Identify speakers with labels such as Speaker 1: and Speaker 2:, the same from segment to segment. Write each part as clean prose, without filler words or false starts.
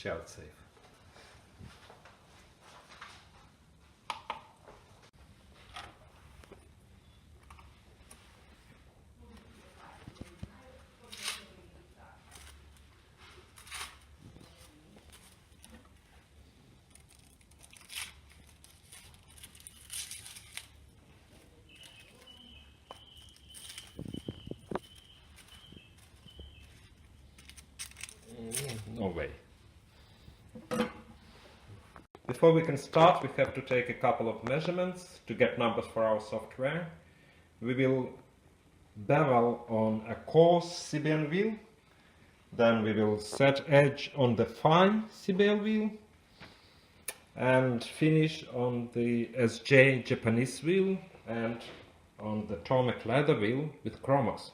Speaker 1: child safe. No way. Before we can start, we have to take a couple of measurements to get numbers for our software. We will bevel on a coarse CBN wheel, then we will set edge on the fine CBN wheel, and finish on the SJ Japanese wheel and on the Tomek leather wheel with chromos.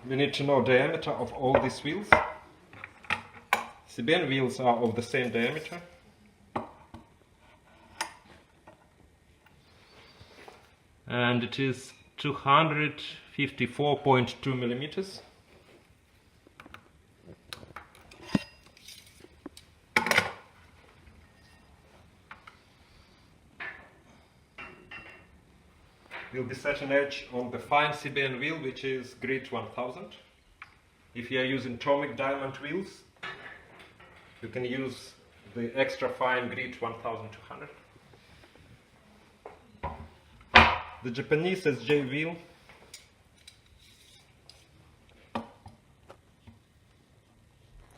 Speaker 1: We need to know diameter of all these wheels. CBN wheels are of the same diameter. And it is 254.2 millimeters. We'll be setting edge on the fine CBN wheel, which is grit 1000. If you are using Tomek diamond wheels, you can use the extra fine grit 1200. The Japanese SJ wheel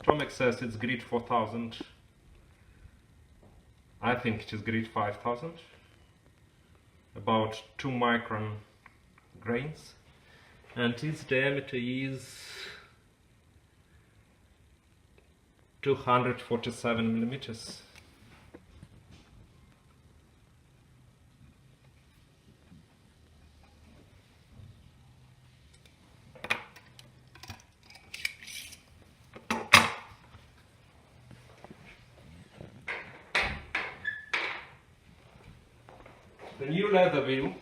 Speaker 1: Tomek says it's grit 4000. I think it is grit 5000. About 2 micron grains, and its diameter is 247 millimeters. The new leather wheel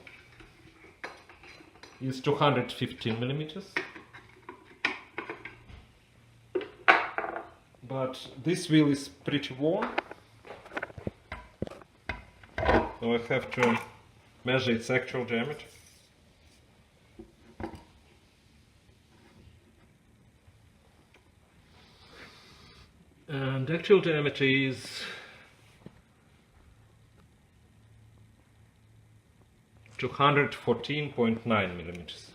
Speaker 1: is 215 millimeters, but this wheel is pretty worn, so I have to measure its actual diameter. And actual diameter is 214.9 millimeters.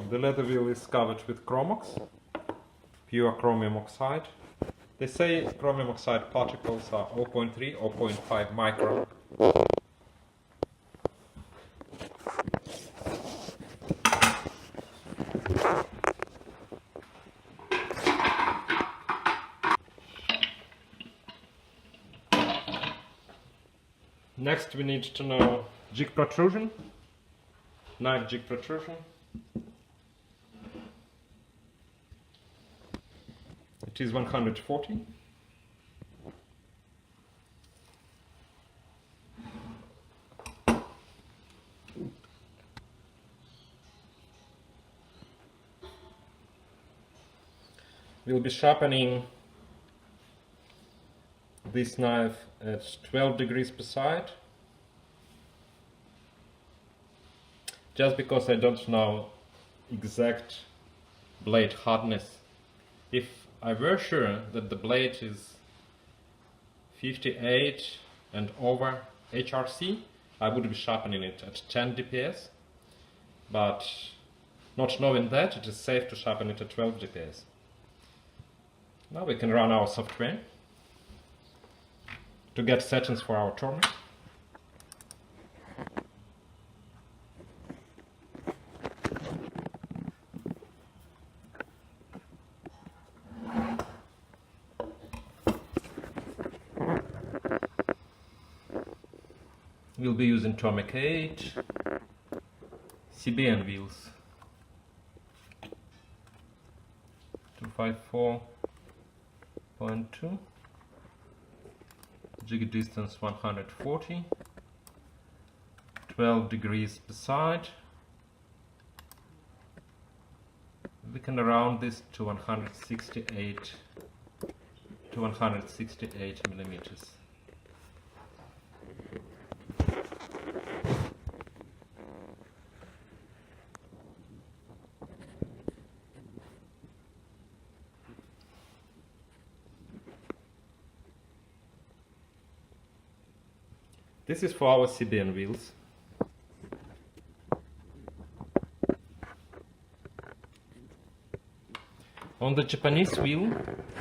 Speaker 1: The leather wheel is covered with chromox, pure chromium oxide. They say chromium oxide particles are 0.3 or 0.5 micron. Next we need to know jig protrusion, knife jig protrusion. It is 140. We'll be sharpening this knife at 12 degrees per side, just because I don't know exact blade hardness. If I were sure that the blade is 58 and over HRC, I would be sharpening it at 10 dps, but not knowing that, it is safe to sharpen it at 12 dps. Now we can run our software to get settings for our tournament. We'll be using Tomek 8 CBN wheels, 254.2 0.2, jig distance 140, 12 degrees per side. We can round this to 168 millimeters. This is for our CBN wheels. On the Japanese wheel,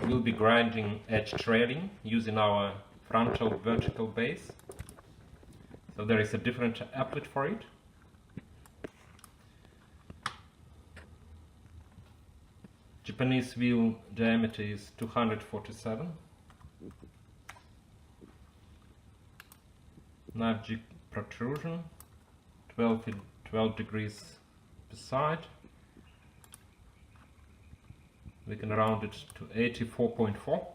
Speaker 1: we'll be grinding edge trailing using our frontal vertical base. So there is a different applet for it. Japanese wheel diameter is 247. Knife jig protrusion 12 degrees per side. We can round it to 84.4.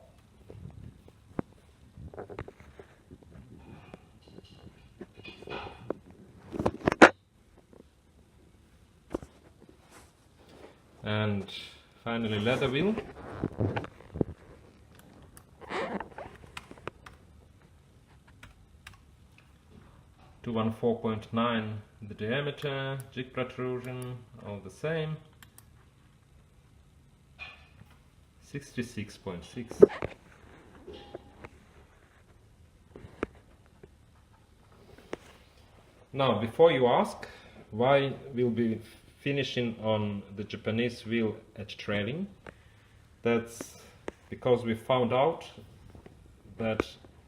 Speaker 1: And finally leather wheel. To 14.9 the diameter, jig protrusion all the same. 66.6. Now, before you ask why we'll be finishing on the Japanese wheel edge trailing, that's because we found out that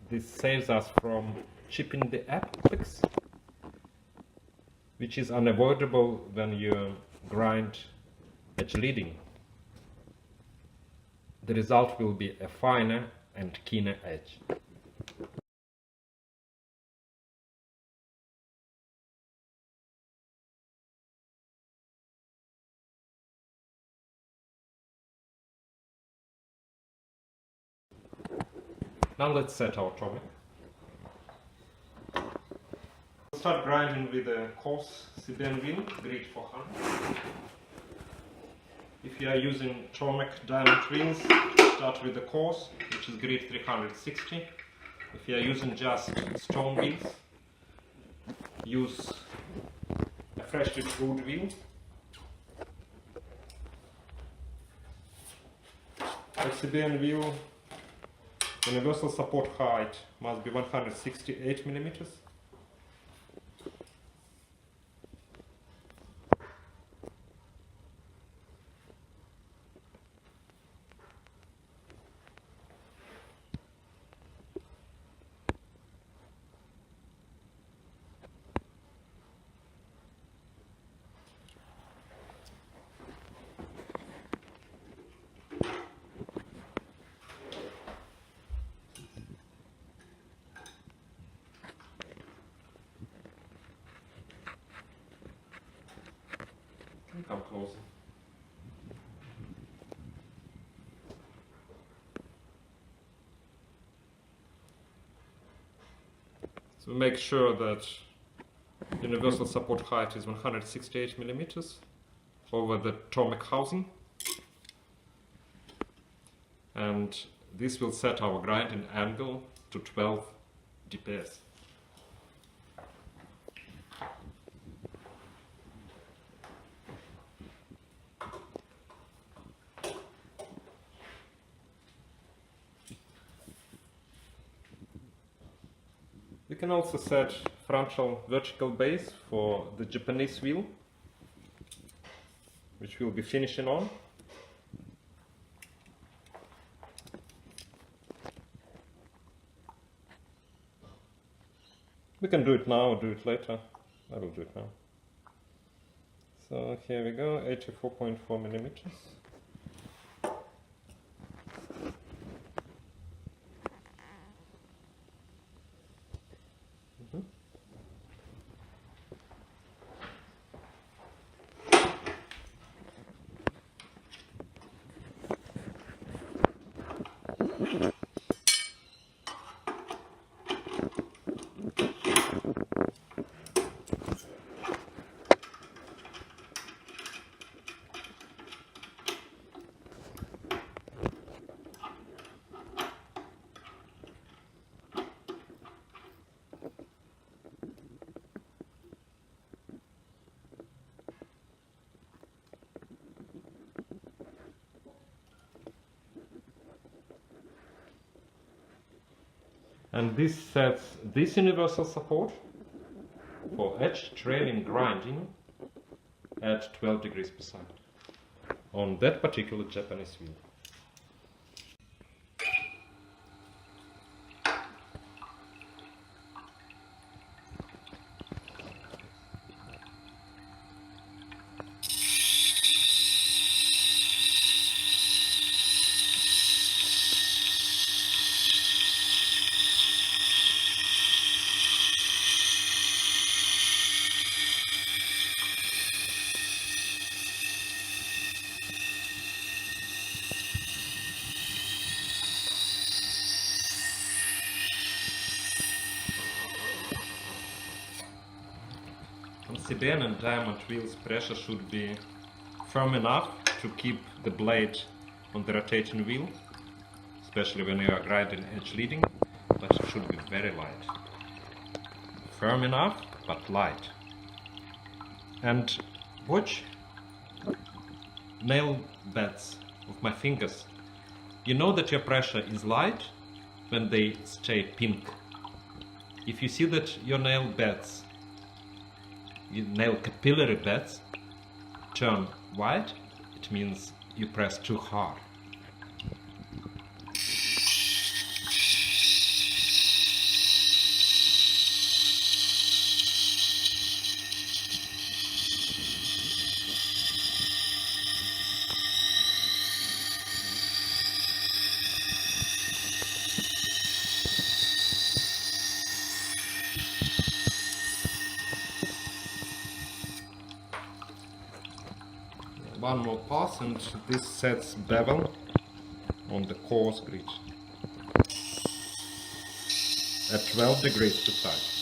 Speaker 1: this saves us from chipping the apex, which is unavoidable when you grind edge leading. The result will be a finer and keener edge. Now let's set our atomic. We'll start grinding with a coarse CBN wheel, grade 400. If you are using atomic diamond wheels, start with the coarse, which is grade 360. If you are using just stone wheels, use a freshly brewed wheel. A CBN wheel universal support height must be 168 millimeters. Come closer. So make sure that universal support height is 168 millimeters over the atomic housing, and this will set our grinding angle to 12 dps. We can also set frontal vertical base for the Japanese wheel, which we'll be finishing on. We can do it now or do it later. I will do it now. So here we go, 84.4 millimeters. And this sets this universal support for edge trailing grinding at 12 degrees per side on that particular Japanese wheel. On CBN and diamond wheels, pressure should be firm enough to keep the blade on the rotating wheel, especially when you are grinding edge leading, but it should be very light. Firm enough, but light. And watch nail beds of my fingers. You know that your pressure is light when they stay pink. If you see that your nail beds, your nail capillary beds turn white, it means you press too hard. One more pass and this sets bevel on the coarse grit at 12 degrees per side.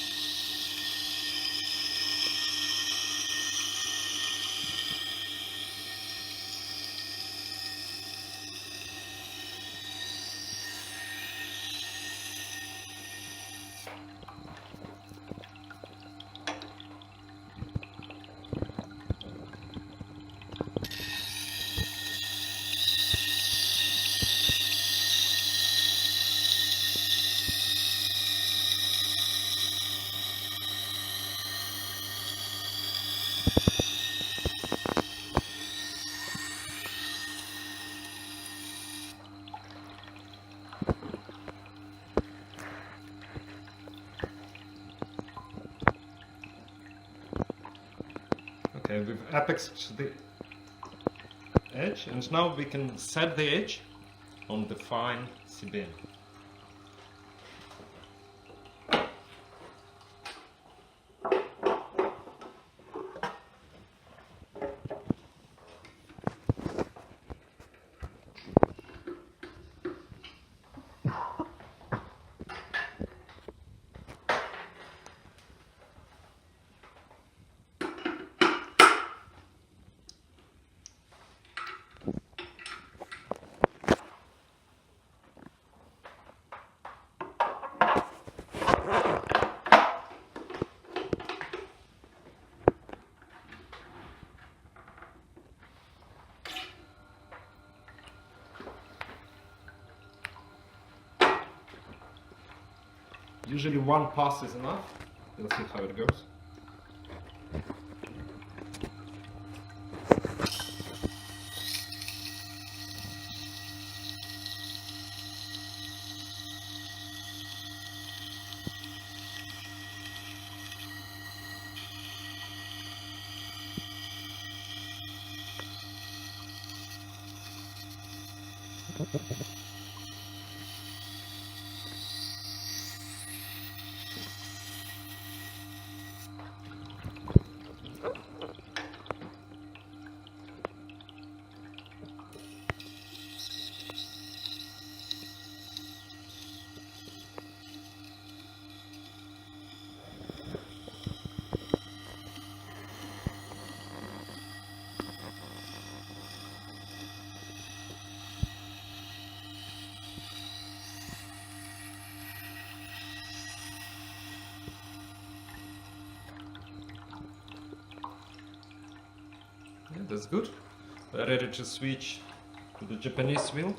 Speaker 1: Okay, we've apexed the edge and now we can set the edge on the fine CBN. Usually one pass is enough. We'll see how it goes. Yeah, that's good. We're ready to switch to the Japanese wheel,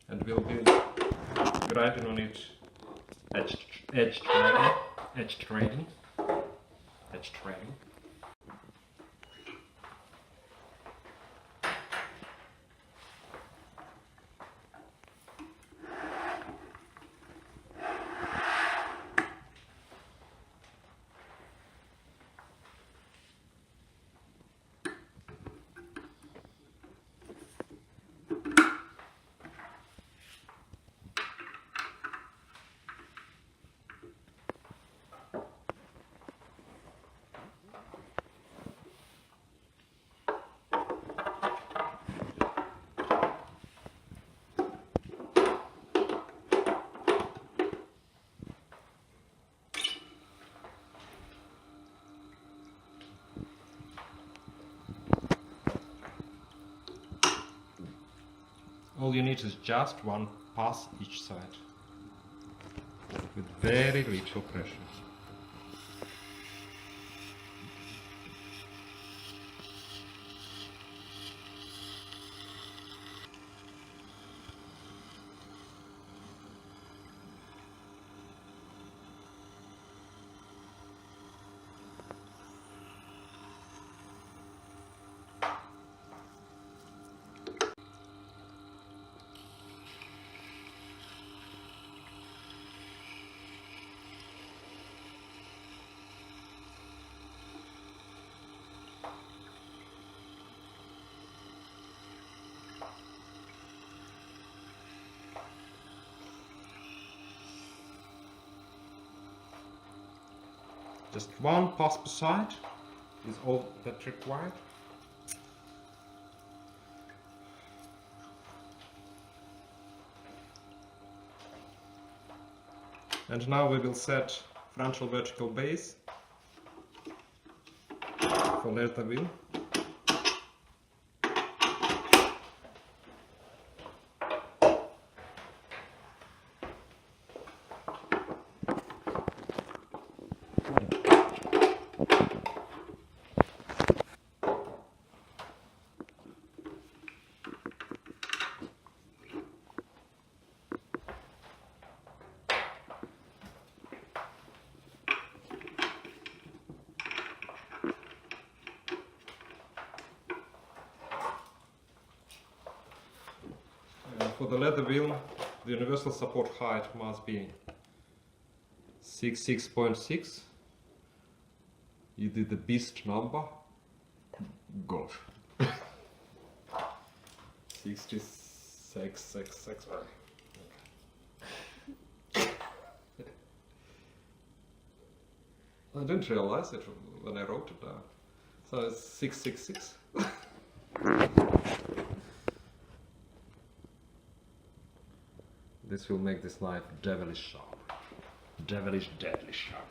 Speaker 1: and we'll be writing on it edge trading. All you need is just one pass each side, with very little pressure. Just one pass per side is all that's required. And now we will set frontal vertical base for leather wheel. For the leather wheel, the universal support height must be 6.6. You did the beast number. Gosh. 66. I didn't realize it when I wrote it down. So it's 666. This will make this knife devilish sharp. Devilish, deadly sharp.